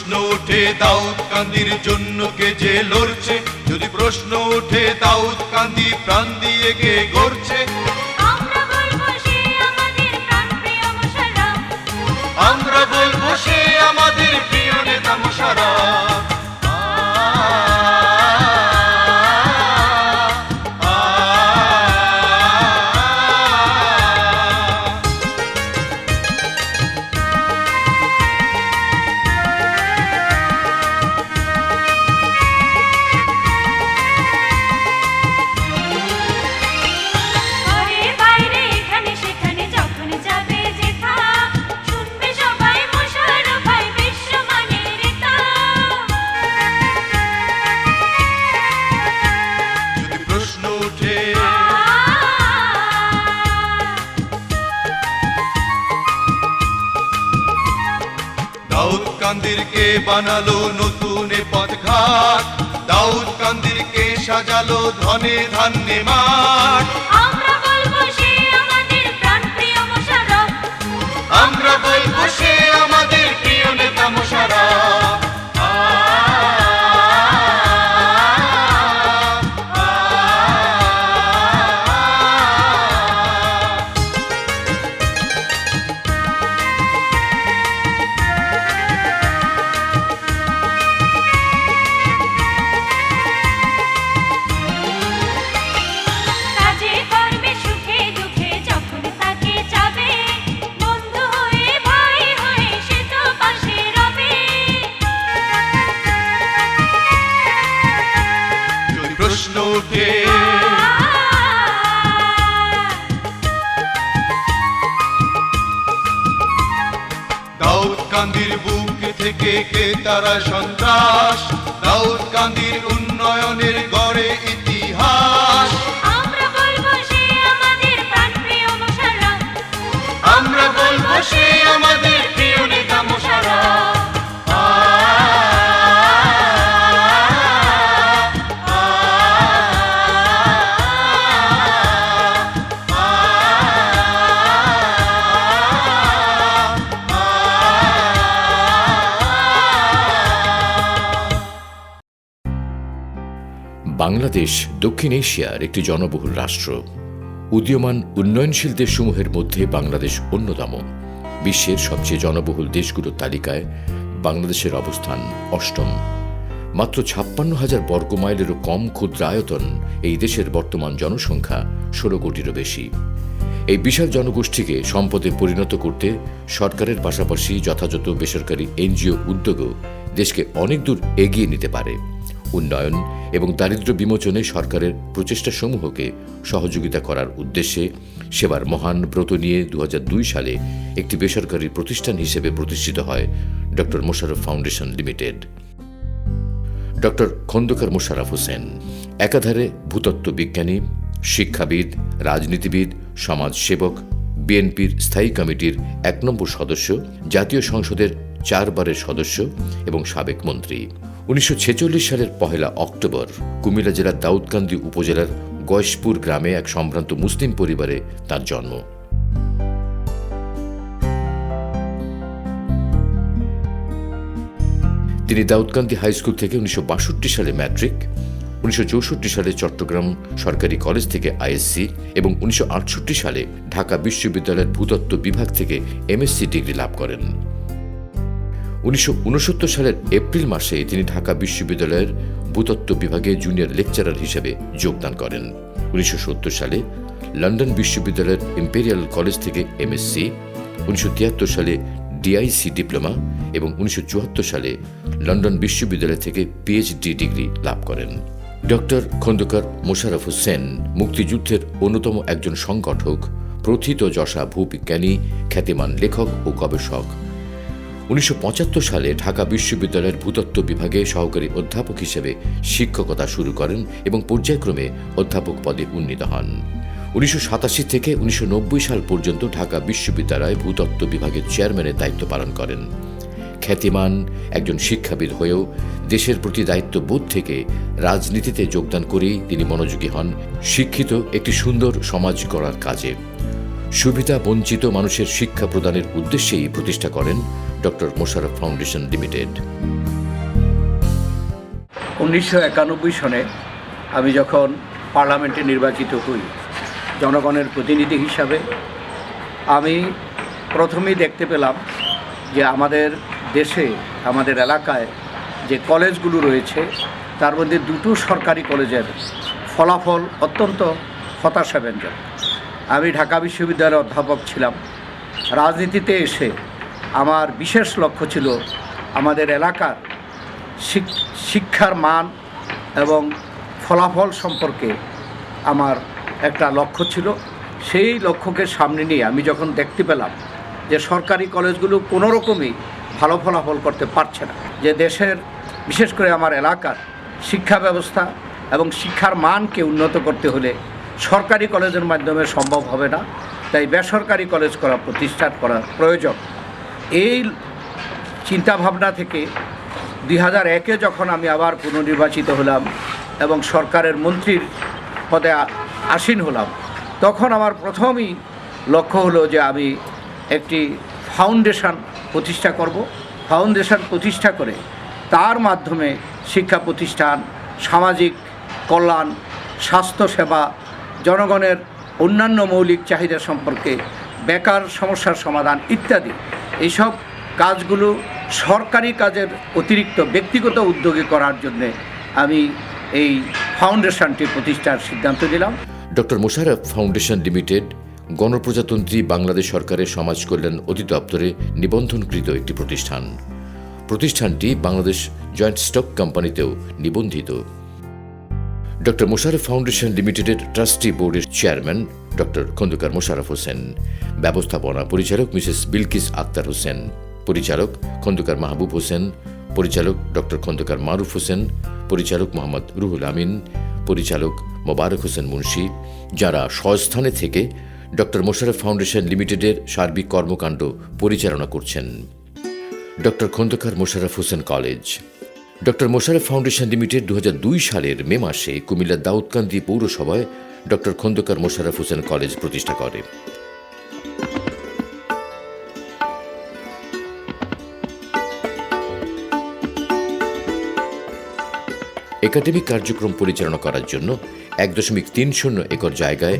প্রশ্ন ওঠে দাউদ কান্দির জন্য কে যে লড়ছে, যদি প্রশ্ন ওঠে দাউদ কান্দি প্রাণ দিয়ে কে গড়ছে, আমরা বলবো সে আমাদের প্রাণপ্রিয় মোশাররফ, আমরা বলবো সে আমাদের প্রিয় নেতা মোশাররফ। ঘরে বাইরে এখানে সেখানে যখন যাবে যেথা, শুনবে সবাই মোশাররফ ভাই বিশ্বমানের নেতা। যদি প্রশ্ন ওঠে দাউদ কান্দির কে বানালো নতুন এ পথঘাট, দাউদ কান্দির কে সাজালো ধনে ধান্যে মাঠ, আমরা বলবো সে আমাদের প্রাণপ্রিয় মোশাররফ, আমরা বলবো সে আমাদের প্রিয় নেতা মোশাররফ। কাজে কর্মে সুখে দুঃখে যখন তাকে যাবে, বন্ধু হয়ে ভাই হয়ে সে তো পাশে রবে। যদি প্রশ্ন ওঠে দাউদ কান্দির বুক থেকে কে তারা সন্ত্রাস, দাউদ কান্দির উন্নয়নের গড়ে ইতিহাস, আমরা বলবো সে আমাদের প্রাণপ্রিয় মোশাররফ, আমরা বলবো সে আমাদের প্রিয় নেতা মোশাররফ। বাংলাদেশ দক্ষিণ এশিয়ার একটি জনবহুল রাষ্ট্র। উদীয়মান উন্নয়নশীল দেশসমূহের মধ্যে বাংলাদেশ অন্যতম। বিশ্বের সবচেয়ে জনবহুল দেশগুলোর তালিকায় বাংলাদেশের অবস্থান অষ্টম। মাত্র 56,000 বর্গমাইলেরও কম ক্ষুদ্র আয়তন এই দেশের বর্তমান জনসংখ্যা 16 কোটিরও বেশি। এই বিশাল জনগোষ্ঠীকে সম্পদে পরিণত করতে সরকারের পাশাপাশি যথাযথ বেসরকারি এনজিও উদ্যোগও দেশকে অনেক দূর এগিয়ে নিতে পারে। উন্নয়ন এবং দারিদ্র্য বিমোচনে সরকারের প্রচেষ্টাসমূহকে সহযোগিতা করার উদ্দেশ্যে সেবার মহান ব্রত নিয়ে 2002 সালে একটি বেসরকারি প্রতিষ্ঠান হিসেবে প্রতিষ্ঠিত হয় ড. Mosharraf foundation limited. ড. খন্দকার মোশাররফ হোসেন একাধারে ভূতত্ত্ব বিজ্ঞানী, শিক্ষাবিদ, রাজনীতিবিদ, সমাজসেবক, বিএনপির স্থায়ী কমিটির 1 নম্বর সদস্য, জাতীয় সংসদের 4 বারের সদস্য এবং সাবেক মন্ত্রী। 1946 সালের 1 অক্টোবর কুমিল্লা জেলার দাউদকান্দি উপজেলার গয়েশপুর গ্রামে এক সম্ভ্রান্ত মুসলিম পরিবারে তার জন্ম। তিনি দাউদকান্দি হাই স্কুল থেকে 1962 সালে ম্যাট্রিক, 1964 সালে চট্টগ্রাম সরকারি কলেজ থেকে আইএসসি এবং 1968 সালে ঢাকা বিশ্ববিদ্যালয়ের ভূতত্ত্ব বিভাগ থেকে এমএসসি ডিগ্রি লাভ করেন। 1969 সালের এপ্রিল মাসে তিনি ঢাকা বিশ্ববিদ্যালয়ের ভূতত্ত্ব বিভাগে জুনিয়র লেকচারার হিসেবে যোগদান করেন। 1970 সালে লন্ডন বিশ্ববিদ্যালয়ের ইম্পেরিয়াল কলেজ থেকে এমএসসি, 1973 সালে ডিআইসি ডিপ্লোমা এবং 1974 সালে লন্ডন বিশ্ববিদ্যালয় থেকে পিএইচডি ডিগ্রি লাভ করেন। ডক্টর খন্দকার মোশাররফ হোসেন মুক্তিযুদ্ধের অন্যতম একজন সংগঠক, প্রথিতযশা ভূবিজ্ঞানী, খ্যাতিমান লেখক ও গবেষক। 1975 সালে ঢাকা বিশ্ববিদ্যালয়ের ভূতত্ত্ব বিভাগে সহকারী অধ্যাপক হিসেবে শিক্ষকতা শুরু করেন এবং পর্যায়ক্রমে অধ্যাপক পদে উন্নীত হন। 1987 থেকে 1990 সাল পর্যন্ত ঢাকা বিশ্ববিদ্যালয়ে ভূতত্ত্ব বিভাগের চেয়ারম্যানের দায়িত্ব পালন করেন। খ্যাতিমান একজন শিক্ষাবিদ হয়েও দেশের প্রতি দায়িত্ববোধ থেকে রাজনীতিতে যোগদান করেই তিনি মনোযোগী হন শিক্ষিত একটি সুন্দর সমাজ গড়ার কাজে। সুবিধা বঞ্চিত মানুষের শিক্ষা প্রদানের উদ্দেশ্যেই প্রতিষ্ঠা করেন ড. Mosharraf foundation limited. 1991 সনে আমি যখন পার্লামেন্টে নির্বাচিত হই জনগণের প্রতিনিধি হিসাবে, আমি প্রথমেই দেখতে পেলাম যে আমাদের দেশে, আমাদের এলাকায় যে কলেজগুলো রয়েছে তার মধ্যে দুটো সরকারি কলেজের ফলাফল অত্যন্ত হতাশাব্যঞ্জক। আমি ঢাকা বিশ্ববিদ্যালয়ের অধ্যাপক ছিলাম। রাজনীতিতে এসে আমার বিশেষ লক্ষ্য ছিল আমাদের এলাকার শিক্ষার মান এবং ফলাফল সম্পর্কে আমার একটা লক্ষ্য ছিল। সেই লক্ষ্যকে সামনে নিয়ে আমি যখন দেখতে পেলাম যে সরকারি কলেজগুলো কোনো রকমই ভালো ফলাফল করতে পারছে না, যে দেশের বিশেষ করে আমার এলাকার শিক্ষা ব্যবস্থা এবং শিক্ষার মানকে উন্নত করতে হলে সরকারি কলেজের মাধ্যমে সম্ভব হবে না, তাই বেসরকারি কলেজ প্রতিষ্ঠা করা প্রয়োজন। এই চিন্তাভাবনা থেকে 2001-এ যখন আমি আবার পুনর্নির্বাচিত হলাম এবং সরকারের মন্ত্রীর পদে আসীন হলাম, তখন আমার প্রথমই লক্ষ্য হলো যে আমি একটি ফাউন্ডেশন প্রতিষ্ঠা করব। ফাউন্ডেশন প্রতিষ্ঠা করে তার মাধ্যমে শিক্ষা প্রতিষ্ঠান, সামাজিক কল্যাণ, স্বাস্থ্যসেবা, জনগণের অন্যান্য মৌলিক চাহিদা সম্পর্কে, বেকার সমস্যার সমাধান ইত্যাদি এইসব কাজগুলো সরকারি কাজের অতিরিক্ত ব্যক্তিগত উদ্যোগে করার জন্যে আমি এই ফাউন্ডেশনটি প্রতিষ্ঠার সিদ্ধান্ত নিলাম। ডক্টর মোশাররফ ফাউন্ডেশন লিমিটেড গণপ্রজাতন্ত্রী বাংলাদেশ সরকারের সমাজ কল্যাণ অধিদপ্তরে নিবন্ধনকৃত একটি প্রতিষ্ঠান। প্রতিষ্ঠানটি বাংলাদেশ জয়েন্ট স্টক কোম্পানিতেও নিবন্ধিত। ডক্টর মোশাররফ ফাউন্ডেশন লিমিটেডের ট্রাস্টি বোর্ডের চেয়ারম্যান ডক্টর খন্দকার মোশাররফ হোসেন, ব্যবস্থাপনা পরিচালক মিসেস বিলকিস আক্তার হোসেন, পরিচালক খন্দকার মাহবুব হোসেন, পরিচালক ডক্টর খন্দকার মারুফ হোসেন, পরিচালক মোহাম্মদ রুহুল আমিন, পরিচালক মোবারক হোসেন মুন্সি, যারা স্বস্থানে থেকে ডক্টর মোশাররফ ফাউন্ডেশন লিমিটেডের সার্বিক কর্মকাণ্ড পরিচালনা করছেন। Doctor Khandakar Mosharraf Hossain college. Doctor Mosharraf foundation limited 2002 সালের মে মাসে কুমিল্লার দাউদকান্দি পৌরসভায় ডক্টর খন্দকার মোশাররফ হোসেন কলেজ প্রতিষ্ঠা করে। একাডেমিক কার্যক্রম পরিচালনা করার জন্য 1.30 একর জায়গায়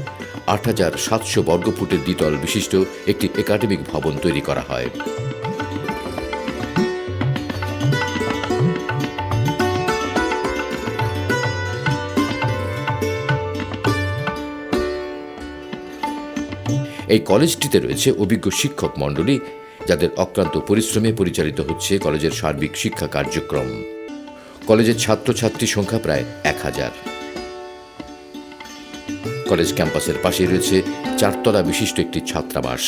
8,700 বর্গফুটের দ্বিতল বিশিষ্ট একটি একাডেমিক ভবন তৈরি করা হয়। এই কলেজটিতে রয়েছে অভিজ্ঞ শিক্ষক মণ্ডলী, যাদের অক্লান্ত পরিশ্রমে পরিচালিত হচ্ছে কলেজের সার্বিক শিক্ষা কার্যক্রম। কলেজের ছাত্রছাত্রী সংখ্যা প্রায় 1000। কলেজ ক্যাম্পাসের পাশে রয়েছে 4 তলা বিশিষ্ট একটি ছাত্রাবাস।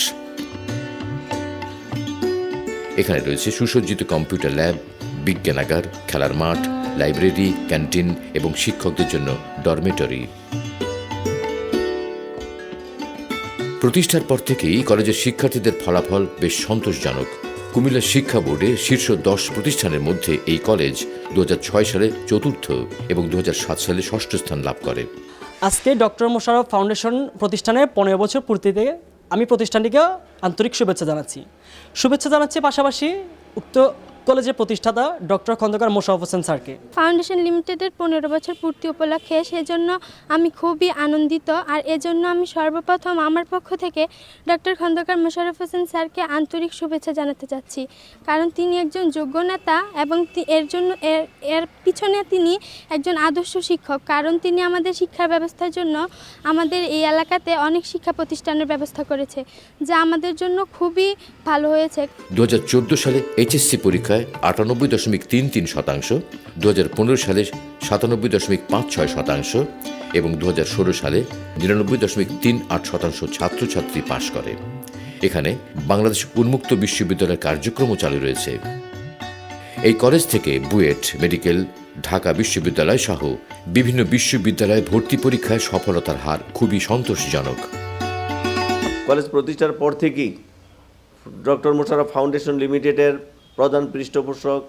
এখানে রয়েছে সুসজ্জিত কম্পিউটার ল্যাব, বিজ্ঞানাগার, খেলার মাঠ, লাইব্রেরি, ক্যান্টিন এবং শিক্ষকদের জন্য ডরমেটরি। প্রতিষ্ঠার পর থেকেই কলেজের শিক্ষার্থীদের ফলাফল বেশ সন্তোষজনক। কুমিল্লা শিক্ষা বোর্ডে শীর্ষ 10 প্রতিষ্ঠানের মধ্যে এই কলেজ 2006 সালে 4র্থ এবং 2007 সালে 6ষ্ঠ স্থান লাভ করে। আজকে ডক্টর মোশাররফ ফাউন্ডেশন প্রতিষ্ঠানের 15 বছর পূর্তিতে আমি প্রতিষ্ঠানটিকে আন্তরিক শুভেচ্ছা জানাচ্ছি পাশাপাশি উক্ত কলেজের প্রতিষ্ঠাতা ডক্টর খন্দকার মোশাররফ হোসেন স্যারকে। ফাউন্ডেশন লিমিটেডের 15 বছর পূর্তি উপলক্ষে সেজন্য আমি খুবই আনন্দিত, আর এজন্য আমি সর্বপ্রথম আমার পক্ষ থেকে ডক্টর খন্দকার মোশাররফ হোসেন স্যারকে আন্তরিক শুভেচ্ছা জানাতে চাচ্ছি, কারণ তিনি একজন যোগ্য নেতা এবং এর পিছনে তিনি একজন আদর্শ শিক্ষক, কারণ তিনি আমাদের শিক্ষার ব্যবস্থার জন্য আমাদের এই এলাকাতে অনেক শিক্ষা প্রতিষ্ঠানের ব্যবস্থা করেছে, যা আমাদের জন্য খুবই ভালো হয়েছে। 2014 সালে এইচএসসি পরীক্ষায় 98.33%, 2015 সালে 97.56% এবং 2016 সালে 99.38% ছাত্রছাত্রী পাশ করে। এখানে বাংলাদেশ উন্মুক্ত বিশ্ববিদ্যালয়ের কার্যক্রমও চালু রয়েছে। এই কলেজ থেকে বুয়েট, মেডিকেল, ঢাকা বিশ্ববিদ্যালয় সহ বিভিন্ন বিশ্ববিদ্যালয়ে ভর্তি পরীক্ষায় সফলতার হার খুবই সন্তোষজনক। কলেজ প্রতিষ্ঠার পর থেকেই ডক্টর মোশাররফ ফাউন্ডেশন লিমিটেডের প্রধান পৃষ্ঠপোষক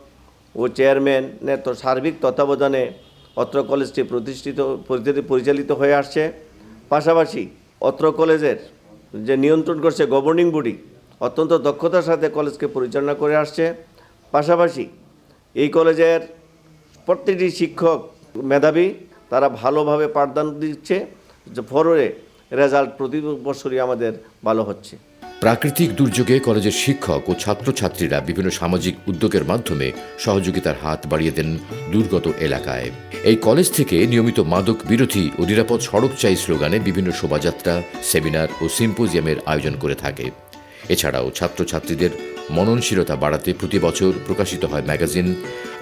ও চেয়ারম্যানের সার্বিক তত্ত্বাবধানে অত্র কলেজটি পরিচালিত হয়ে আসছে। পাশাপাশি অত্র কলেজের যে নিয়ন্ত্রণ করছে গভর্নিং বডি অত্যন্ত দক্ষতার সাথে কলেজকে পরিচালনা করে আসছে। পাশাপাশি এই কলেজের প্রত্যেকটি শিক্ষক মেধাবী, তারা ভালোভাবে পাঠদান দিচ্ছে, ফলে রেজাল্ট প্রতি বছরই আমাদের ভালো হচ্ছে। প্রাকৃতিক দুর্যোগে কলেজের শিক্ষক ও ছাত্রছাত্রীরা বিভিন্ন সামাজিক উদ্যোগের মাধ্যমে সহযোগিতার হাত বাড়িয়ে দেন দুর্গত এলাকায়। এই কলেজ থেকে নিয়মিত মাদক বিরোধী ও নিরাপদ সড়ক চাই স্লোগানে বিভিন্ন শোভাযাত্রা, সেমিনার ও সিম্পোজিয়ামের আয়োজন করে থাকে। এছাড়াও ছাত্রছাত্রীদের মননশীলতা বাড়াতে প্রতি বছর প্রকাশিত হয় ম্যাগাজিন,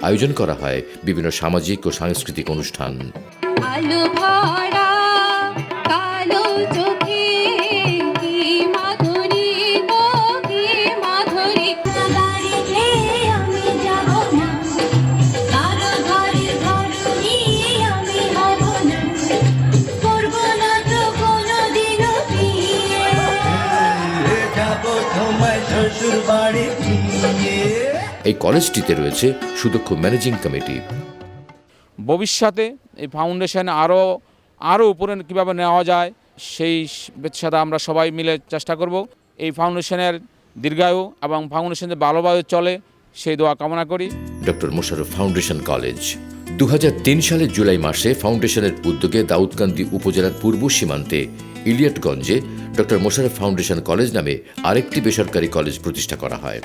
আয়োজন করা হয় বিভিন্ন সামাজিক ও সাংস্কৃতিক অনুষ্ঠান। আলো ভরা কালো চোখে কি মাধুরী গো কি মাধুরী, বাড়িতে আমি যাব না, কারো ঘরে ঘর নিয়ে আমি হব না, করব না তো কোনোদিনও বিয়ে, যাব তোমায় শ্বশুর বাড়ি নিয়ে। এই কলেজটিতে রয়েছে সুদক্ষ ম্যানেজিং কমিটি। ভবিষ্যতে এই ফাউন্ডেশন আরও উপরে কীভাবে নেওয়া যায় সেই সাথে আমরা সবাই মিলে চেষ্টা করব। এই ফাউন্ডেশনের দীর্ঘায়ু এবং ফাউন্ডেশন যে ভালোভাবে চলে সেই দোয়া কামনা করি। ডক্টর মোশাররফ ফাউন্ডেশন কলেজ 2003 সালের জুলাই মাসে ফাউন্ডেশনের উদ্যোগে দাউদকান্দি উপজেলার পূর্ব সীমান্তে ইলিয়টগঞ্জে ডক্টর মোশাররফ ফাউন্ডেশন কলেজ নামে আরেকটি বেসরকারি কলেজ প্রতিষ্ঠা করা হয়।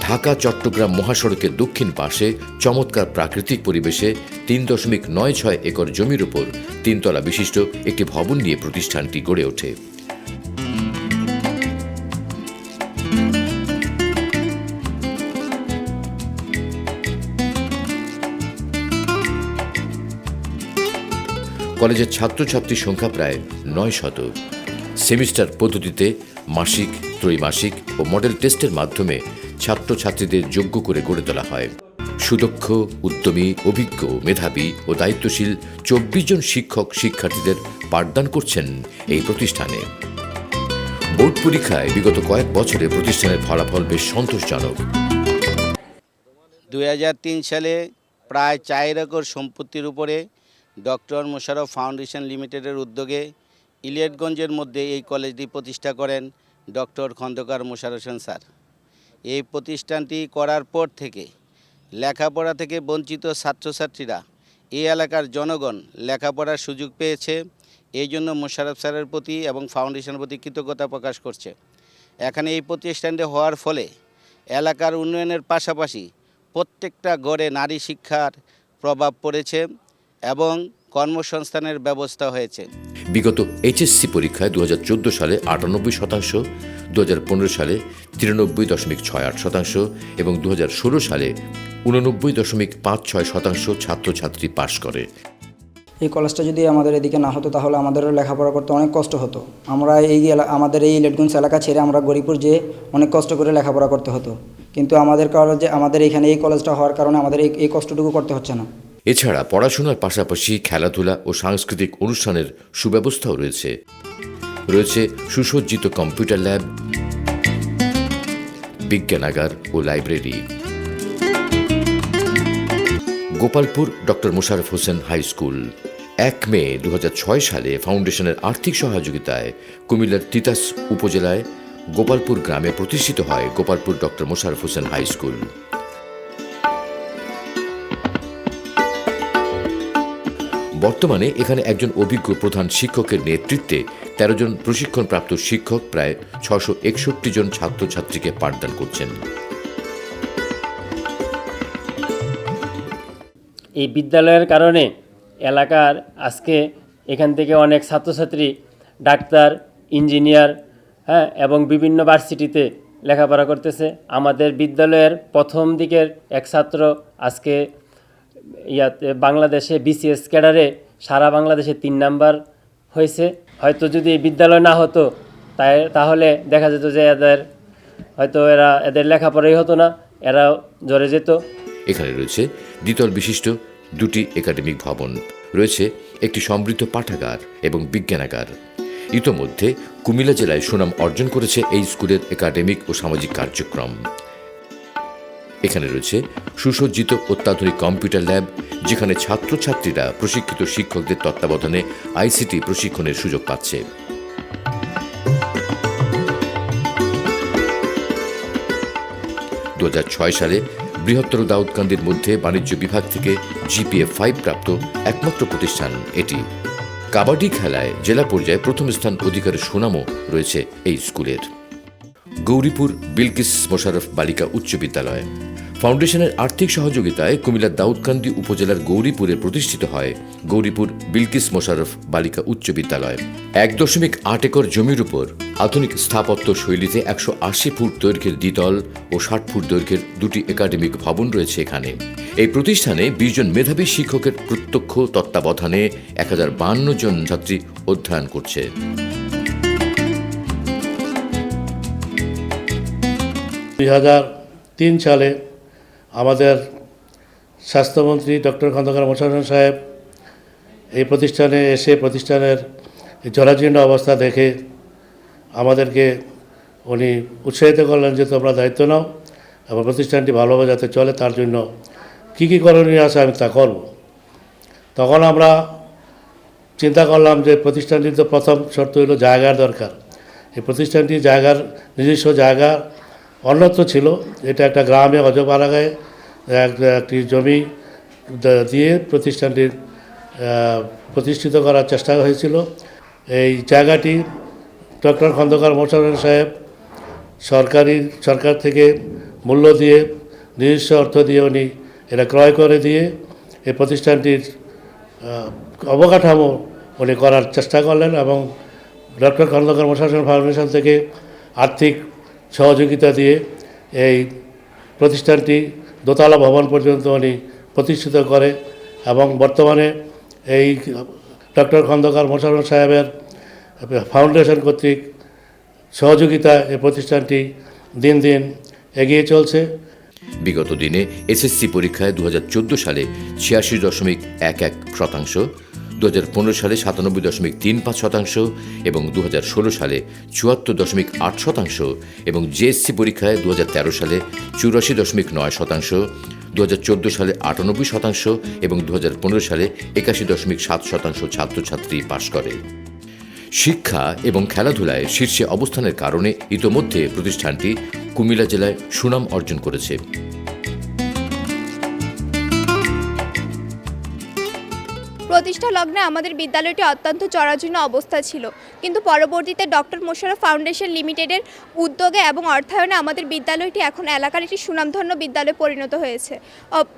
ঢাকা চট্টগ্রাম মহাসড়কের দক্ষিণ পাশে চমৎকার প্রাকৃতিক পরিবেশে 3.96 একর জমির উপর 3 তলা বিশিষ্ট একটি ভবন নিয়ে প্রতিষ্ঠানটি গড়ে ওঠে। কলেজের ছাত্রছাত্রীর সংখ্যা প্রায় 900। সেমিস্টার পদ্ধতিতে মাসিক, ত্রৈমাসিক ও মডেল টেস্টের মাধ্যমে ছাত্রছাত্রীদের যোগ্য করে গড়ে তোলা হয়। সুদক্ষ, উদ্যমী, অভিজ্ঞ, মেধাবী ও দায়িত্বশীল 24 জন শিক্ষক শিক্ষার্থীদের পাঠদান করছেন এই প্রতিষ্ঠানে। বোর্ড পরীক্ষায় বিগত কয়েক বছরে প্রতিষ্ঠানের ফলাফল বেশ সন্তোষজনক। 2003 সালে প্রায় 4 একর সম্পত্তির উপরে ডক্টর মোশাররফ ফাউন্ডেশন লিমিটেডের উদ্যোগে ইলিয়টগঞ্জের মধ্যে এই কলেজটি প্রতিষ্ঠা করেন ডক্টর খন্দকার মোশাররফ হোসেন স্যার। এই প্রতিষ্ঠানটি করার পর থেকে লেখাপড়া থেকে বঞ্চিত ছাত্রছাত্রীরা, এই এলাকার জনগণ লেখাপড়ার সুযোগ পেয়েছে। এই জন্য মোশাররফ স্যারের প্রতি এবং ফাউন্ডেশনের প্রতি কৃতজ্ঞতা প্রকাশ করছে। এখানে এই প্রতিষ্ঠানটি হওয়ার ফলে এলাকার উন্নয়নের পাশাপাশি প্রত্যেকটা গড়ে নারী শিক্ষার প্রভাব পড়েছে এবং কর্মসংস্থানের ব্যবস্থা হয়েছে। বিগত এইচএসসি পরীক্ষায় 2014 সালে 98%, 2015 সালে 93.68% এবং 2016 সালে 89.56% ছাত্রছাত্রী পাশ করে। এই কলেজটা যদি আমাদের এদিকে না হতো তাহলে আমাদেরও লেখাপড়া করতে অনেক কষ্ট হতো। আমরা আমাদের এই ইলিয়টগঞ্জ এলাকা ছেড়ে আমরা গরিপুর যেয়ে অনেক কষ্ট করে লেখাপড়া করতে হতো, কিন্তু আমাদের এখানে এই কলেজটা হওয়ার কারণে আমাদের এই কষ্টটুকু করতে হচ্ছে না। এছাড়া পড়াশোনার পাশাপাশি খেলাধুলা ও সাংস্কৃতিক অনুষ্ঠানের সুব্যবস্থাও রয়েছে সুসজ্জিত কম্পিউটার ল্যাব, বিজ্ঞানাগার ও library. Gopalpur doctor Mosharraf Hossain high school 1 May 2006 সালে ফাউন্ডেশনের আর্থিক সহযোগিতায় কুমিল্লার তিতাস উপজেলায় গোপালপুর গ্রামে প্রতিষ্ঠিত হয় Gopalpur doctor Mosharraf Hossain high school. বর্তমানে এখানে একজন অভিজ্ঞ প্রধান শিক্ষকের নেতৃত্বে 13 জন প্রশিক্ষণপ্রাপ্ত শিক্ষক প্রায় 661 জন ছাত্রছাত্রীকে পাঠদান করছেন। এই বিদ্যালয়ের কারণে এলাকার আজকে এখান থেকে অনেক ছাত্রছাত্রী ডাক্তার, ইঞ্জিনিয়ার এবং বিভিন্ন ভার্সিটিতে লেখাপড়া করতেছে। আমাদের বিদ্যালয়ের প্রথম দিকের এক ছাত্র আজকে বাংলাদেশে বিসিএস ক্যাডারে সারা বাংলাদেশে 3 নাম্বার হয়েছে। হয়তো যদি এই বিদ্যালয় না হতো তাহলে দেখা যেত যে এদের লেখাপড়াই হতো না, এরা ঝরে যেত। এখানে রয়েছে দ্বিতল বিশিষ্ট 2টি একাডেমিক ভবন, রয়েছে একটি সমৃদ্ধ পাঠাগার এবং বিজ্ঞানাগার। ইতোমধ্যে কুমিল্লা জেলায় সুনাম অর্জন করেছে এই স্কুলের একাডেমিক ও সামাজিক কার্যক্রম। এখানে রয়েছে সুসজ্জিত অত্যাধুনিক কম্পিউটার ল্যাব, যেখানে ছাত্রছাত্রীরা প্রশিক্ষিত শিক্ষকদের তত্ত্বাবধানে আইসিটি প্রশিক্ষণের সুযোগ পাচ্ছে। 2006 সালে বৃহত্তর দাউদকান্দির মধ্যে বাণিজ্য বিভাগ থেকে জিপিএ 5 প্রাপ্ত একমাত্র প্রতিষ্ঠান এটি। কাবাডি খেলায় জেলা পর্যায়ে প্রথম স্থান অধিকারের সুনামও রয়েছে এই স্কুলের। গৌরীপুর বিলকিস মোশাররফ বালিকা উচ্চ বিদ্যালয় ফাউন্ডেশনের আর্থিক সহযোগিতায় কুমিল্লার দাউদকান্দি উপজেলার গৌরীপুরে প্রতিষ্ঠিত হয় গৌরীপুর বিলকিস মোশাররফ বালিকা উচ্চ বিদ্যালয়। 1.8 একর জমির উপর আধুনিক স্থাপত্য শৈলীতে 180 ফুট দৈর্ঘ্যের দ্বিতল ও 60 ফুট দৈর্ঘ্যের দুটি একাডেমিক ভবন রয়েছে এখানে। এই প্রতিষ্ঠানে 20 জন মেধাবী শিক্ষকের প্রত্যক্ষ তত্ত্বাবধানে 1052 জন ছাত্রী অধ্যয়ন করছে। 2003 সালে আমাদের স্বাস্থ্যমন্ত্রী ডক্টর খন্দকার মোশাররফ হোসেন সাহেব এই প্রতিষ্ঠানে এসে প্রতিষ্ঠানের জরাজীর্ণ অবস্থা দেখে আমাদেরকে উনি উৎসাহিত করলেন যে তোমরা দায়িত্ব নাও এবং প্রতিষ্ঠানটি ভালোভাবে যাতে চলে তার জন্য কী কী করণীয় আছে আমি তা করব। তখন আমরা চিন্তা করলাম যে প্রতিষ্ঠানটির তো প্রথম শর্ত হলো জায়গার দরকার। এই প্রতিষ্ঠানটি নিজস্ব জায়গা অন্যত্র ছিল, এটা একটা গ্রামে অজপাড়াগায় একটি জমি দিয়ে প্রতিষ্ঠানটির প্রতিষ্ঠিত করার চেষ্টা হয়েছিল। এই জায়গাটি ডক্টর খন্দকার মোশাররফ সাহেব সরকার থেকে মূল্য দিয়ে নিজস্ব অর্থ দিয়ে উনি এটা ক্রয় করে দিয়ে এই প্রতিষ্ঠানটির অবকাঠামো উনি করার চেষ্টা করলেন এবং ডক্টর খন্দকার মোশাররফ ফাউন্ডেশন থেকে আর্থিক সহযোগিতা দিয়ে এই প্রতিষ্ঠানটি দোতলা ভবন পর্যন্ত উনি প্রতিষ্ঠিত করে এবং বর্তমানে এই ডক্টর খন্দকার মোশাররফ সাহেবের ফাউন্ডেশন কর্তৃক সহযোগিতায় এই প্রতিষ্ঠানটি দিন দিন এগিয়ে চলছে। বিগত দিনে এসএসসি পরীক্ষায় 2014 সালে 86.11%, 2015 সালে 97.35% এবং 2016 সালে 74.8% এবং জেএসসি পরীক্ষায় 2013 সালে 84.9%, 2014 সালে 98% এবং 2015 সালে 81.7% ছাত্রছাত্রী পাশ করে। শিক্ষা এবং খেলাধুলায় শীর্ষে অবস্থানের কারণে ইতোমধ্যে প্রতিষ্ঠানটি কুমিল্লা জেলায় সুনাম অর্জন করেছে। প্রতিষ্ঠা লগ্নে আমাদের বিদ্যালয়টি অত্যন্ত জরাজীর্ণ অবস্থা ছিল, কিন্তু পরবর্তীতে ডক্টর মোশাররফ ফাউন্ডেশন লিমিটেডের উদ্যোগে এবং অর্থায়নে আমাদের বিদ্যালয়টি এখন এলাকার একটি সুনামধন্য বিদ্যালয়ে পরিণত হয়েছে।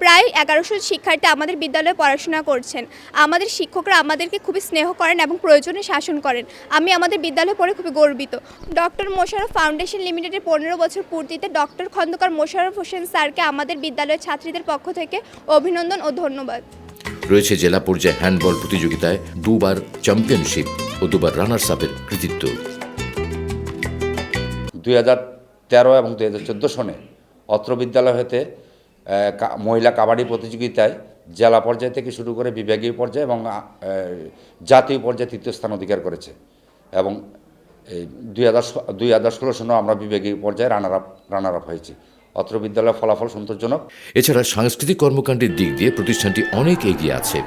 প্রায় 1100 শিক্ষার্থী আমাদের বিদ্যালয়ে পড়াশোনা করছেন। আমাদের শিক্ষকরা আমাদেরকে খুবই স্নেহ করেন এবং প্রয়োজনে শাসন করেন। আমি আমাদের বিদ্যালয়ে পড়ে খুবই গর্বিত। ডক্টর মোশাররফ ফাউন্ডেশন লিমিটেডের 15 বছর পূর্তিতে ডক্টর খন্দকার মোশাররফ হোসেন স্যারকে আমাদের বিদ্যালয়ের ছাত্রীদের পক্ষ থেকে অভিনন্দন ও ধন্যবাদ। রয়েছে জেলা পর্যায়ে হ্যান্ডবল প্রতিযোগিতায় 2বার চ্যাম্পিয়নশিপ ও 2বার রানার্স আপের কৃতিত্ব। 2013 এবং 2014 সনে অত্র বিদ্যালয় হতে মহিলা কাবাডি প্রতিযোগিতায় জেলা পর্যায় থেকে শুরু করে বিভাগীয় পর্যায়ে এবং জাতীয় পর্যায়ে 3য় স্থান অধিকার করেছে এবং 2016 সনেও আমরা বিভাগীয় পর্যায়ে রানার আপ হয়েছি। অত্র বিদ্যালয়ের ফলাফল সন্তোষজনক। এছাড়া সাংস্কৃতিক কর্মকাণ্ডের দিক দিয়ে প্রতিষ্ঠানটি অনেক এগিয়ে আছে।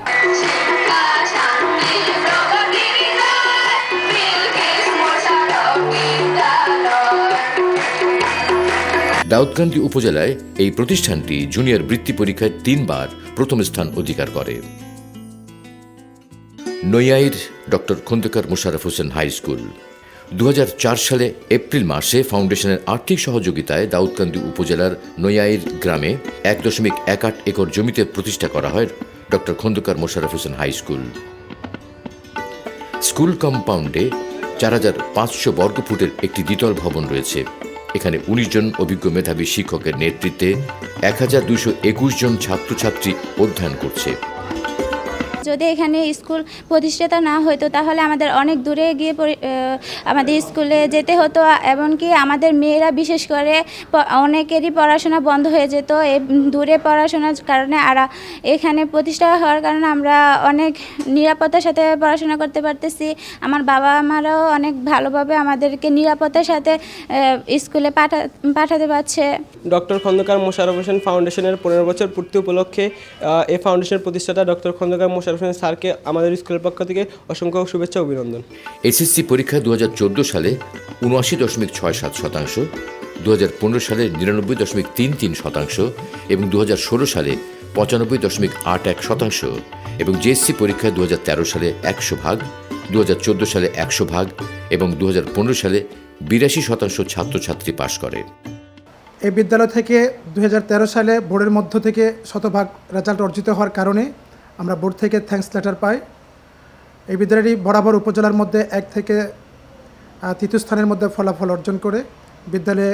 দাউদকান্দি উপজেলায় এই প্রতিষ্ঠানটি জুনিয়র বৃত্তি পরীক্ষায় 3বার প্রথম স্থান অধিকার করে। নৈয়াইর doctor Khandakar Mosharraf Hossain high school 2004 সালে এপ্রিল মাসে ফাউন্ডেশনের আর্থিক সহযোগিতায় দাউদকান্দি উপজেলার নৈয়াইর গ্রামে 1.18 একর জমিতে প্রতিষ্ঠা করা হয় doctor Khandakar Mosharraf Hossain high school. School কম্পাউন্ডে 4500 বর্গফুটের একটি দ্বিতল ভবন রয়েছে। এখানে 19 জন অভিজ্ঞ মেধাবী শিক্ষকের নেতৃত্বে 1221 জন ছাত্রছাত্রী অধ্যয়ন করছে। যদি এখানে স্কুল প্রতিষ্ঠাতা না হতো তাহলে আমাদের অনেক দূরে গিয়ে আমাদের স্কুলে যেতে হতো, এমনকি আমাদের মেয়েরা বিশেষ করে অনেকেরই পড়াশোনা বন্ধ হয়ে যেত এই দূরে পড়াশোনার কারণে। আর এখানে প্রতিষ্ঠা হওয়ার কারণে আমরা অনেক নিরাপত্তার সাথে পড়াশোনা করতে পারতেছি। আমার বাবা মারাও অনেক ভালোভাবে আমাদেরকে নিরাপত্তার সাথে স্কুলে পাঠাতে পারছে। ডক্টর খন্দকার মোশাররফ হোসেন ফাউন্ডেশনের 15 বছর পূর্তি উপলক্ষে এই ফাউন্ডেশনের প্রতিষ্ঠাতা ডক্টর খন্দকার মোশাররফ হোসেন স্যারকে আমাদের স্কুলের পক্ষ থেকে অসংখ্য শুভেচ্ছা অভিনন্দন। এসএসসি পরীক্ষা 2014 সালে 79.67%, সালে 99.33% এবং 2016 সালে 95.81% এবং জেএসসি পরীক্ষায় 2013 সালে 100 2014 সালে 100 এবং 2015 সালে 82% ছাত্রছাত্রী পাশ করে। এই বিদ্যালয় থেকে 2013 সালে বোর্ডের মধ্য থেকে 100% রেজাল্ট অর্জিত হওয়ার কারণে আমরা বোর্ড থেকে থ্যাঙ্কস লেটার পাই। এই বিদ্যালয়টি বরাবর উপজেলার মধ্যে 1 থেকে 3 স্থানের মধ্যে ফলাফল অর্জন করে। বিদ্যালয়ে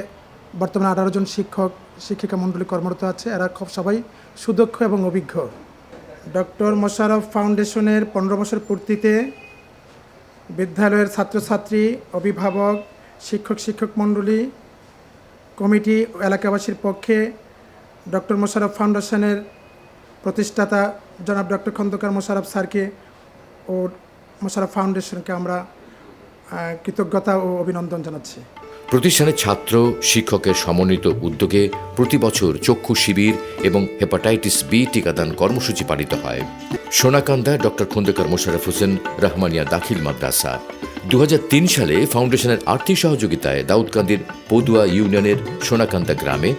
বর্তমানে 18 জন শিক্ষক শিক্ষিকা মণ্ডলী কর্মরত আছে। এরা খুব সবাই সুদক্ষ এবং অভিজ্ঞ। ডক্টর মোশাররফ ফাউন্ডেশনের 15 বছর পূর্তিতে বিদ্যালয়ের ছাত্রছাত্রী, অভিভাবক, শিক্ষক মণ্ডলী, কমিটি ও এলাকাবাসীর পক্ষে ডক্টর মোশাররফ ফাউন্ডেশনের প্রতিষ্ঠাতা জনাব ডক্টর খন্দকার মোশাররফ স্যারকে ও মোশাররফ ফাউন্ডেশনকে আমরা কৃতজ্ঞতা ও অভিনন্দন জানাচ্ছি। প্রতিষ্ঠানের ছাত্র শিক্ষকের সমন্বিত উদ্যোগে প্রতি বছর চক্ষু শিবির এবং হেপাটাইটিস বি টিকাদান কর্মসূচি পালিত হয়। সোনাকান্দা ডক্টর খন্দকার মোশাররফ হোসেন রহমানিয়া দাখিল মাদ্রাসা। 2003 সালে ফাউন্ডেশনের আর্থিক সহযোগিতায় দাউদকান্দির পদুয়া ইউনিয়নের সোনাকান্দা গ্রামে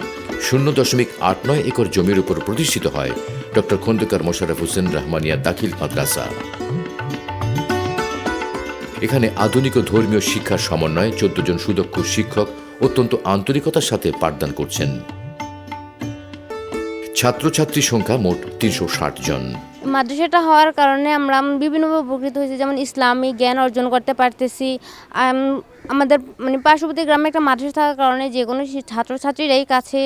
0.89 একর জমির উপর প্রতিষ্ঠিত হয় ডক্টর খন্দকার মোশাররফ হোসেন রহমানিয়া দাখিল মাদ্রাসা। এখানে আধুনিক ও ধর্মীয় শিক্ষার সমন্বয়ে 14 জন সুদক্ষ শিক্ষক অত্যন্ত আন্তরিকতার সাথে পাঠদান করছেন। ছাত্রছাত্রীর সংখ্যা মোট 360 জন। মাদ্রাসাটা হওয়ার কারণে আমরা বিভিন্নভাবে উপকৃত হয়েছি, যেমন ইসলামী জ্ঞান অর্জন করতে পারতেছি। আমাদের পার্শ্ববর্তী গ্রামে একটা মাদ্রাসা থাকার কারণে যে কোনো ছাত্রছাত্রীরাই কাছে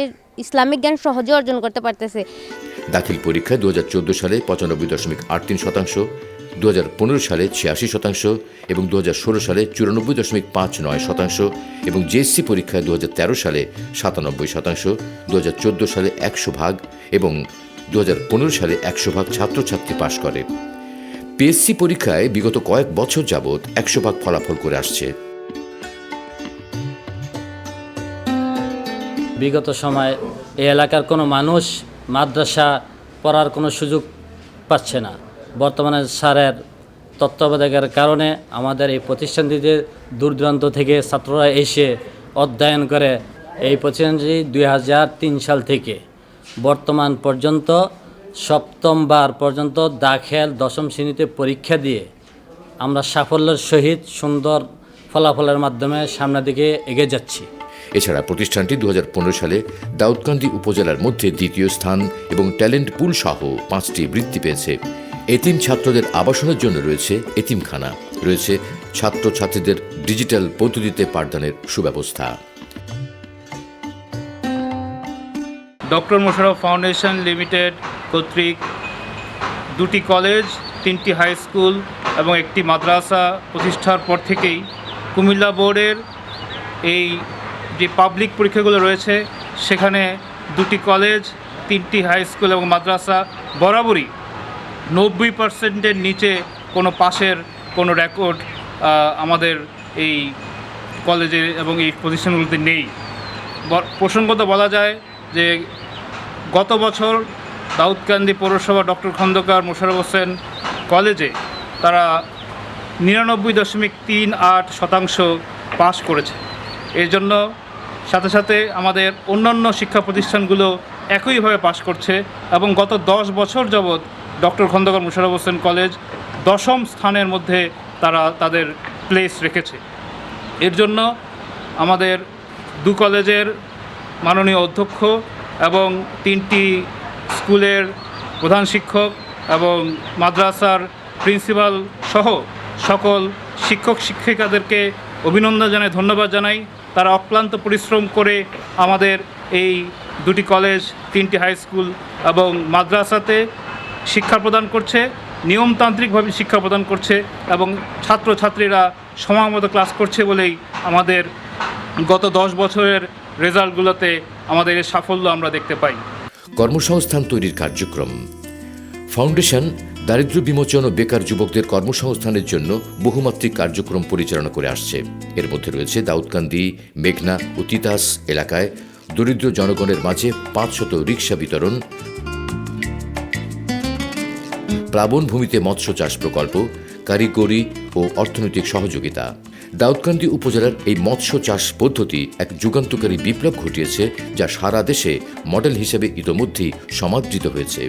ইসলামিক জ্ঞান সহজে অর্জন করতে পারতেছে। দাখিল পরীক্ষায় 2014 সালে 95.83%, 2015 সালে 86% এবং 2016 সালে 94.59% এবং জেএসসি পরীক্ষায় 2013 সালে 97%, 2014 সালে 100 এবং 2015 সালে 100 ছাত্রছাত্রী পাশ করে। পিএসসি পরীক্ষায় বিগত কয়েক বছর যাবৎ 100 ফলাফল করে আসছে। বিগত সময় এই এলাকার কোনো মানুষ মাদ্রাসা পড়ার কোনো সুযোগ পাচ্ছে না। বর্তমানে স্যারের তত্ত্বাবধানের কারণে আমাদের এই প্রতিষ্ঠানটিতে দূর দূরান্ত থেকে ছাত্ররা এসে অধ্যয়ন করে। এই প্রতিষ্ঠানটি 2003 সাল থেকে বর্তমান পর্যন্ত সপ্তমবার পর্যন্ত দাখিল 10ম শ্রেণীতে পরীক্ষা দিয়ে আমরা সাফল্যের সহিত সুন্দর ফলাফলের মাধ্যমে সামনের দিকে এগিয়ে যাচ্ছি। এছাড়া প্রতিষ্ঠানটি 2015 সালে দাউদকান্দি উপজেলার মধ্যে 2য় স্থান এবং ট্যালেন্ট পুল সহ 5টি বৃত্তি পেয়েছে। এতিম ছাত্রদের আবাসনের জন্য রয়েছে এতিমখানা, রয়েছে ছাত্রছাত্রীদের ডিজিটাল পদ্ধতিতে পাঠদানের সুব্যবস্থা। ডক্টর মোশাররফ ফাউন্ডেশন লিমিটেড কর্তৃক 2টি কলেজ, 3টি হাই স্কুল এবং 1টি মাদ্রাসা প্রতিষ্ঠার পর থেকেই কুমিল্লা বোর্ডের এই যে পাবলিক পরীক্ষাগুলো রয়েছে সেখানে 2টি কলেজ, 3টি হাই স্কুল এবং মাদ্রাসা বরাবরই 90%-এর নিচে কোনো পাশের কোনো রেকর্ড আমাদের এই কলেজে এবং এই প্রতিষ্ঠানগুলোতে নেই। প্রসঙ্গত বলা যায় যে গত বছর দাউদকান্দি পৌরসভা ডক্টর খন্দকার মোশাররফ হোসেন কলেজে তারা 99.38% পাস করেছে। এর জন্য সাথে সাথে আমাদের অন্যান্য শিক্ষা প্রতিষ্ঠানগুলো একইভাবে পাস করছে এবং গত 10 বছর যাবৎ ডক্টর খন্দকার মোশাররফ হোসেন কলেজ 10ম স্থানের মধ্যে তারা তাদের প্লেস রেখেছে। এর জন্য আমাদের 2 কলেজের মাননীয় অধ্যক্ষ এবং 3টি স্কুলের প্রধান শিক্ষক এবং মাদ্রাসার প্রিন্সিপাল সহ সকল শিক্ষক শিক্ষিকাদেরকে অভিনন্দন জানাই, ধন্যবাদ জানাই। তারা অক্লান্ত পরিশ্রম করে আমাদের এই 2টি কলেজ, 3টি হাই স্কুল এবং মাদ্রাসাতে শিক্ষা প্রদান করছে, নিয়মতান্ত্রিকভাবে শিক্ষা প্রদান করছে এবং ছাত্রছাত্রীরা সময়মতো ক্লাস করছে বলেই আমাদের গত 10 বছরের রেজাল্টগুলোতে আমাদের এই সাফল্য আমরা দেখতে পাই। কর্মসংস্থান তৈরির কার্যক্রম। ফাউন্ডেশন দারিদ্র্য বিমোচন ও বেকার যুবকদের কর্মসংস্থানের জন্য বহুমাত্রিক কার্যক্রম পরিচালনা করে আসছে। এর মধ্যে রয়েছে দাউদকান্দি, মেঘনা ও তিতাস এলাকায় দরিদ্র জনগণের মাঝে 500 রিক্সা বিতরণ, প্লাবনভূমিতে মৎস্য চাষ প্রকল্প, কারিগরি ও অর্থনৈতিক সহযোগিতা। দাউদকান্দি উপজেলার এই মৎস্য চাষ পদ্ধতি এক যুগান্তকারী বিপ্লব ঘটিয়েছে, যা সারা দেশে মডেল হিসেবে ইতোমধ্যেই সমাদৃত হয়েছে।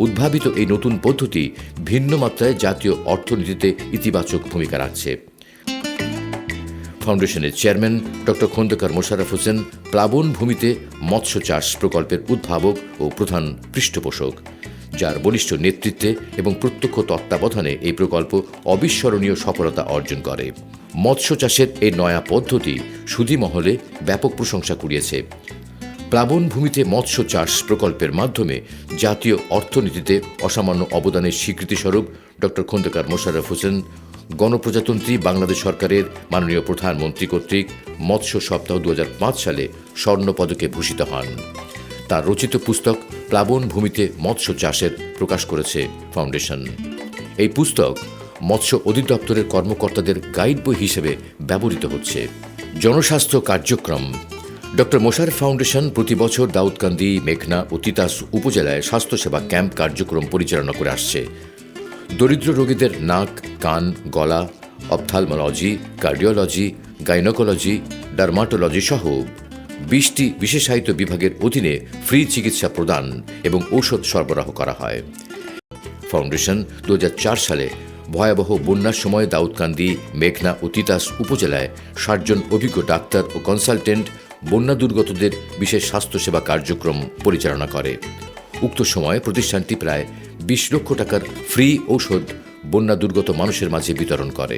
উদ্ভাবিত এই নতুন পদ্ধতি ভিন্ন মাত্রায় জাতীয় অর্থনীতিতে ইতিবাচক ভূমিকা রাখছে। ফাউন্ডেশনের চেয়ারম্যান ডক্টর খন্দকার মোশাররফ হোসেন প্লাবন ভূমিতে মৎস্য চাষ প্রকল্পের উদ্ভাবক ও প্রধান পৃষ্ঠপোষক, যার বলিষ্ঠ নেতৃত্বে এবং প্রত্যক্ষ তত্ত্বাবধানে এই প্রকল্প অবিস্মরণীয় সফলতা অর্জন করে। মৎস্য চাষের এই নয়া পদ্ধতি সুধী মহলে ব্যাপক প্রশংসা কুড়িয়েছে। প্লাবন ভূমিতে মৎস্য চাষ প্রকল্পের মাধ্যমে জাতীয় অর্থনীতিতে অসামান্য অবদানের স্বীকৃতিস্বরূপ ডক্টর খন্দকার মোশাররফ হোসেন গণপ্রজাতন্ত্রী বাংলাদেশ সরকারের মাননীয় প্রধানমন্ত্রী কর্তৃক মৎস্য সপ্তাহ 2005 সালে স্বর্ণপদকে ভূষিত হন। তার রচিত পুস্তক প্লাবন ভূমিতে মৎস্য চাষের প্রকাশ করেছে ফাউন্ডেশন। এই পুস্তক মৎস্য অধিদপ্তরের কর্মকর্তাদের গাইড বই হিসেবে ব্যবহৃত হচ্ছে। জনস্বাস্থ্য কার্যক্রম। ডক্টর মোশাররফ ফাউন্ডেশন প্রতি বছর দাউদকান্দি, মেঘনা ও তিতাস উপজেলায় স্বাস্থ্যসেবা ক্যাম্প কার্যক্রম পরিচালনা করে আসছে। দরিদ্র রোগীদের নাক, কান, গলা, অপথালমোলজি, কার্ডিওলজি, গাইনোকোলজি, ডার্মাটোলজি সহ 20টি বিশেষায়িত বিভাগের অধীনে ফ্রি চিকিৎসা প্রদান এবং ঔষধ সরবরাহ করা হয়। ফাউন্ডেশন 2004 সালে ভয়াবহ বন্যার সময় দাউদকান্দি, মেঘনা ও তিতাস উপজেলায় 60 জন অভিজ্ঞ ডাক্তার ও কনসালটেন্ট বন্যা দুর্গতদের বিশেষ স্বাস্থ্যসেবা কার্যক্রম পরিচালনা করে। উক্ত সময়ে প্রতিষ্ঠানটি প্রায় 20 লক্ষ টাকার ফ্রি ঔষধ বন্যা দুর্গত মানুষের মাঝে বিতরণ করে।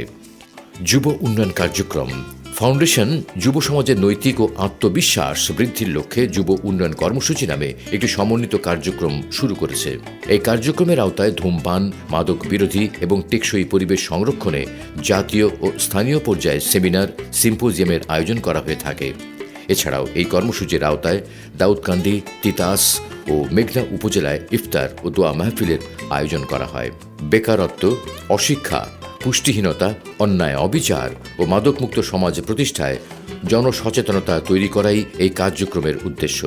যুব উন্নয়ন কার্যক্রম। ফাউন্ডেশন যুব সমাজের নৈতিক ও আত্মবিশ্বাস বৃদ্ধির লক্ষ্যে যুব উন্নয়ন কর্মসূচি নামে একটি সমন্বিত কার্যক্রম শুরু করেছে। এই কার্যক্রমের আওতায় ধূমপান, মাদক বিরোধী এবং টেকসই পরিবেশ সংরক্ষণে জাতীয় ও স্থানীয় পর্যায়ে সেমিনার, সিম্পোজিয়ামের আয়োজন করা হয়ে থাকে। এছাড়াও এই কর্মসূচির আওতায় দাউদকান্দি, তিতাস ও মেঘনা উপজেলায় ইফতার ও দোয়া মাহফিলের আয়োজন করা হয়। বেকারত্ব, অশিক্ষা, পুষ্টিহীনতা, অন্যায় অবিচার ও মাদকমুক্ত সমাজ প্রতিষ্ঠায় জনসচেতনতা তৈরি করাই এই কার্যক্রমের উদ্দেশ্য।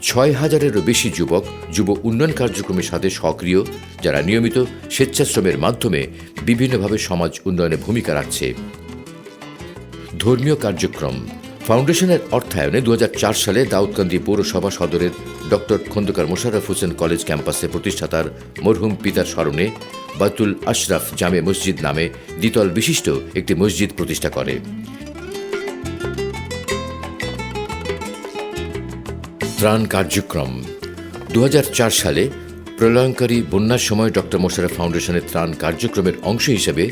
6000-এরও বেশি যুবক যুব উন্নয়ন কার্যক্রমের সাথে সক্রিয়, যারা নিয়মিত স্বেচ্ছাশ্রমের মাধ্যমে বিভিন্নভাবে সমাজ উন্নয়নে ভূমিকা রাখছে। ধর্মীয় কার্যক্রম। ফাউন্ডেশনের অর্থায়নে 2004 সালে দাউদকান্দি পৌরসভা সদরের ডক্টর খন্দকার মোশাররফ হোসেন কলেজ ক্যাম্পাসে প্রতিষ্ঠাতার মরহুম পিতার স্মরণে বাইতুল আশরাফ জামে মসজিদ নামে দ্বিতল বিশিষ্ট একটি মসজিদ প্রতিষ্ঠা করে। ত্রাণ কার্যক্রম। 2004 সালে প্রলয়ঙ্কারী বন্যার সময় ডক্টর মোশাররফ ফাউন্ডেশনের ত্রাণ কার্যক্রমের অংশ হিসেবে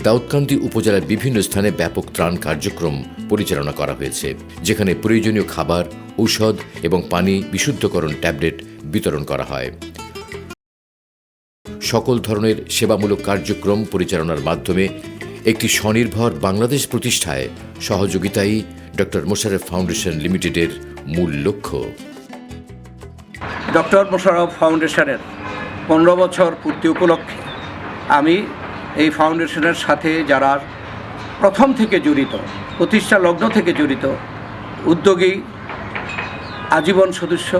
দাউদকান্দি উপজেলার বিভিন্ন স্থানে ব্যাপক ত্রাণ কার্যক্রম পরিচালনা করা হয়েছে, যেখানে প্রয়োজনীয় খাবার, ঔষধ এবং পানি বিশুদ্ধকরণ ট্যাবলেট বিতরণ করা হয়। সকল ধরনের সেবামূলক কার্যক্রম পরিচালনার মাধ্যমে একটি স্বনির্ভর বাংলাদেশ প্রতিষ্ঠায় সহযোগিতাই ডক্টর মোশাররফ ফাউন্ডেশন লিমিটেডের মূল লক্ষ্য। ডক্টর মোশাররফ ফাউন্ডেশনের 15 বছর পূর্তি উপলক্ষে আমি এই ফাউন্ডেশনের সাথে যারা প্রথম থেকে জড়িত, প্রতিষ্ঠা লগ্ন থেকে জড়িত, উদ্যোগী, আজীবন সদস্য,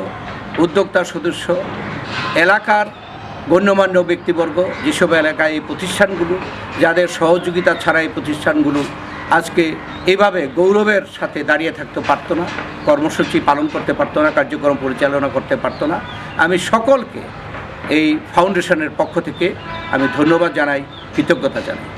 উদ্যোক্তা সদস্য, এলাকার গণ্যমান্য ব্যক্তিবর্গ, যেসব এলাকায় এই প্রতিষ্ঠানগুলো, যাদের সহযোগিতা ছাড়া এই প্রতিষ্ঠানগুলো আজকে এভাবে গৌরবের সাথে দাঁড়িয়ে থাকতে পারতো না, কর্মসূচি পালন করতে পারতো না, কার্যক্রম পরিচালনা করতে পারতো না। আমি সকলকে এই ফাউন্ডেশনের পক্ষ থেকে আমি ধন্যবাদ জানাই, কৃতজ্ঞতা জানাই।